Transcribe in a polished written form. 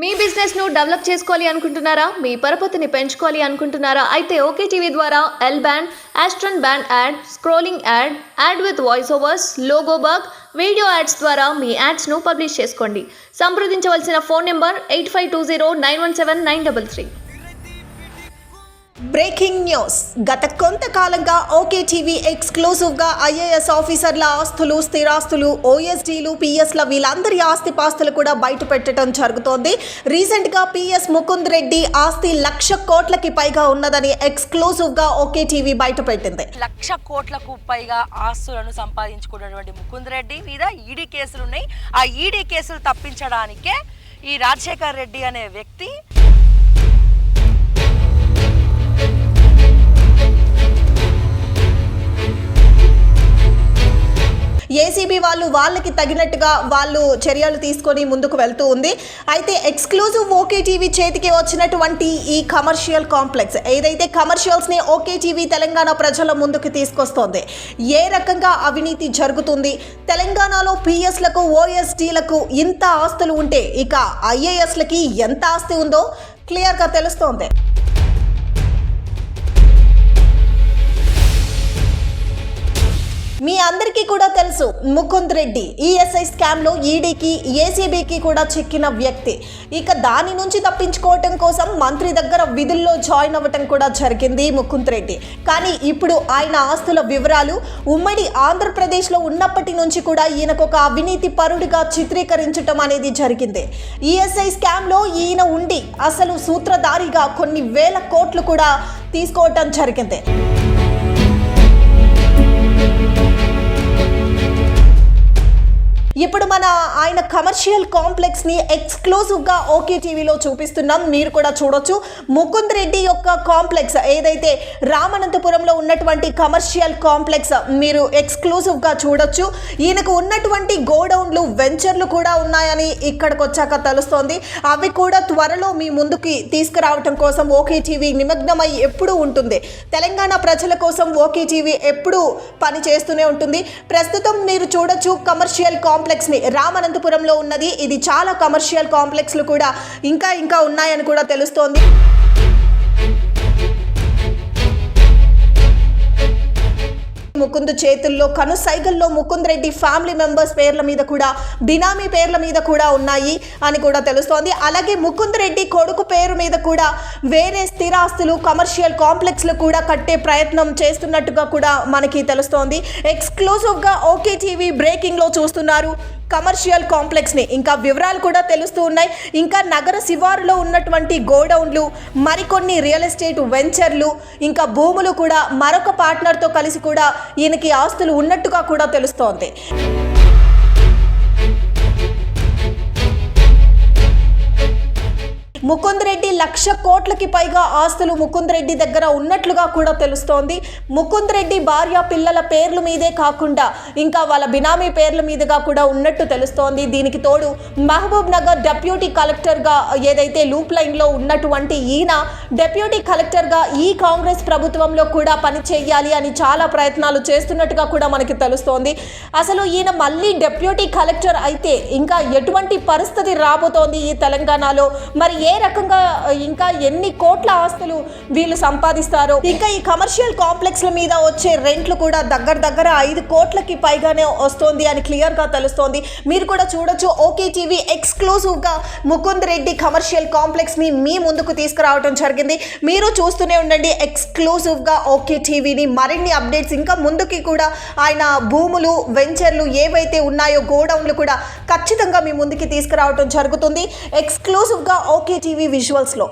మీ business ను develop చేసుకోవాలి అనుకుంటున్నారా? మీ పరపతిని పెంచుకోవాలి అనుకుంటున్నారా? అయితే ఓకే టీవీ ద్వారా L band, Aston band ad, scrolling ad, ad with voice overs, logo bug, video ads ద్వారా మీ యాడ్స్ ను పబ్లిష్ చేసుకోండి. సంప్రదించవలసిన ఫోన్ నెంబర్ 8520917933. Breaking news. గత కొంతకాలంగా ఓకే టీవీ ఎక్స్క్లూజివ్గా ఐఏఎస్ ఆఫీసర్ల ఆస్తులు, స్థిరాస్తులు, ఓఎస్డీలు, పిఎస్ల వీళ్ళందరి ఆస్తిపాస్తులు కూడా బయట పెట్టడం జరుగుతోంది. రీసెంట్గా పిఎస్ ముకుంద్ రెడ్డి ఆస్తి 1,00,000 కోట్లకి పైగా ఉన్నదని ఎక్స్క్లూజివ్గా ఓకే టీవీ బయట పెట్టింది. 1,00,000 కోట్లకు పైగా ఆస్తులను సంపాదించుకున్నటువంటి ముకుంద్ రెడ్డి మీద ఈడీ కేసులు ఉన్నాయి. ఆ ఈడీ కేసులు తప్పించడానికే ఈ రాజశేఖర్ రెడ్డి అనే వ్యక్తి ఏసీబీ వాళ్ళకి తగినట్టుగా వాళ్ళు చర్యలు తీసుకొని ముందుకు వెళ్తూ ఉంది. అయితే ఎక్స్క్లూజివ్ ఓకే టీవీ చేతికి వచ్చినటువంటి ఈ కమర్షియల్ కాంప్లెక్స్ ఏదైతే కమర్షియల్స్ని ఓకే టీవీ తెలంగాణ ప్రజల ముందుకు తీసుకొస్తోంది. ఏ రకంగా అవినీతి జరుగుతుంది, తెలంగాణలో పిఎస్లకు, ఓఎస్డీలకు ఇంత ఆస్తులు ఉంటే ఇక ఐఏఎస్లకి ఎంత ఆస్తి ఉందో క్లియర్గా తెలుస్తోంది. మీ అందరికీ కూడా తెలుసు, ముకుంద్ రెడ్డి ఈఎస్ఐ స్కామ్లో ఈడీకి, ఏసీబీకి కూడా చిక్కిన వ్యక్తి. ఇక దాని నుంచి తప్పించుకోవటం కోసం మంత్రి దగ్గర విధుల్లో జాయిన్ అవ్వటం కూడా జరిగింది ముకుంద్ రెడ్డి. కానీ ఇప్పుడు ఆయన ఆస్తుల వివరాలు ఉమ్మడి ఆంధ్రప్రదేశ్లో ఉన్నప్పటి నుంచి కూడా ఈయనకు ఒక అవినీతి పరుడిగా చిత్రీకరించడం అనేది జరిగింది. ఈఎస్ఐ స్కామ్లో ఈయన ఉండి అసలు సూత్రధారిగా కొన్ని వేల కోట్లు కూడా తీసుకోవటం జరిగింది. ఇప్పుడు ఆయన కమర్షియల్ కాంప్లెక్స్ని ఎక్స్క్లూజివ్గా ఓకే టీవీలో చూపిస్తున్నాం, మీరు కూడా చూడొచ్చు. ముకుంద్ రెడ్డి యొక్క కాంప్లెక్స్ ఏదైతే రామనంతపురంలో ఉన్నటువంటి కమర్షియల్ కాంప్లెక్స్ మీరు ఎక్స్క్లూజివ్గా చూడొచ్చు. ఈయనకు ఉన్నటువంటి గోడౌన్లు, వెంచర్లు కూడా ఉన్నాయని ఇక్కడికి వచ్చాక తెలుస్తోంది. అవి కూడా త్వరలో మీ ముందుకి తీసుకురావటం కోసం ఓకే టీవీ నిమగ్నమై ఎప్పుడూ ఉంటుంది. తెలంగాణ ప్రజల కోసం ఓకే టీవీ ఎప్పుడూ పని చేస్తూనే ఉంటుంది. ప్రస్తుతం మీరు చూడొచ్చు కమర్షియల్ కాంప్లెక్స్ని, రామనంతపురంలో ఉన్నది. ఇది చాలా కమర్షియల్ కాంప్లెక్స్లు కూడా ఇంకా ఉన్నాయని కూడా తెలుస్తోంది. ముకుంద్ చేతుల్లో కనుసైగల్లో ముకుంద్ రెడ్డి ఫ్యామిలీ మెంబర్స్ పేర్ల మీద కూడా, బినామీ పేర్ల మీద కూడా ఉన్నాయి అని కూడా తెలుస్తోంది. అలాగే ముకుంద్ రెడ్డి కొడుకు పేరు మీద కూడా వేరే స్థిరాస్తులు, కమర్షియల్ కాంప్లెక్స్లు కూడా కట్టే ప్రయత్నం చేస్తున్నట్టుగా కూడా మనకి తెలుస్తోంది. ఎక్స్క్లూజివ్గా ఓకే టీవీ బ్రేకింగ్లో చూస్తున్నారు కమర్షియల్ కాంప్లెక్స్ని. ఇంకా వివరాలు కూడా తెలుస్తూ ఉన్నాయి. ఇంకా నగర శివారులో ఉన్నటువంటి గోడౌన్లు, మరికొన్ని రియల్ ఎస్టేట్ వెంచర్లు, ఇంకా భూములు కూడా మరొక పార్ట్నర్తో కలిసి కూడా ఈయనకి ఆస్తులు ఉన్నట్టుగా కూడా తెలుస్తోంది. ముకుంద్ రెడ్డి 1,00,000 కోట్లకి పైగా ఆస్తులు ముకుంద్ రెడ్డి దగ్గర ఉన్నట్లుగా కూడా తెలుస్తోంది. ముకుంద్ రెడ్డి భార్య, పిల్లల పేర్ల మీదే కాకుండా ఇంకా వాళ్ళ బినామీ పేర్ల మీదుగా కూడా ఉన్నట్టు తెలుస్తోంది. దీనికి తోడు మహబూబ్ నగర్ డెప్యూటీ కలెక్టర్గా ఏదైతే లూప్ లైన్లో ఉన్నటువంటి ఈయన డెప్యూటీ కలెక్టర్గా ఈ కాంగ్రెస్ ప్రభుత్వంలో కూడా పని చేయాలి అని చాలా ప్రయత్నాలు చేస్తున్నట్టుగా కూడా మనకి తెలుస్తోంది. అసలు ఈయన మళ్ళీ డెప్యూటీ కలెక్టర్ అయితే ఇంకా ఎటువంటి పరిస్థితి రాబోతోంది ఈ తెలంగాణలో, మరి ఏ రకంగా ఇంకా ఎన్ని కోట్ల ఆస్తులు వీళ్ళు సంపాదిస్తారో. ఇంకా ఈ కమర్షియల్ కాంప్లెక్స్ల మీద వచ్చే రెంట్లు కూడా దగ్గర 5 కోట్లకి పైగానే వస్తుంది అని క్లియర్గా తెలుస్తోంది. మీరు కూడా చూడొచ్చు ఓకే టీవీ ఎక్స్క్లూజివ్గా ముకుంద్ రెడ్డి కమర్షియల్ కాంప్లెక్స్ని మీ ముందుకు తీసుకురావడం జరిగింది. మీరు చూస్తూనే ఉండండి ఎక్స్క్లూజివ్గా ఓకే టీవీని. మరిన్ని అప్డేట్స్ ఇంకా ముందుకి కూడా ఆయన భూములు, వెంచర్లు ఏవైతే ఉన్నాయో గోడౌన్లు కూడా ఖచ్చితంగా మీ ముందుకి తీసుకురావడం జరుగుతుంది ఎక్స్క్లూజివ్గా ఓకే టీవీ విజువల్స్లో.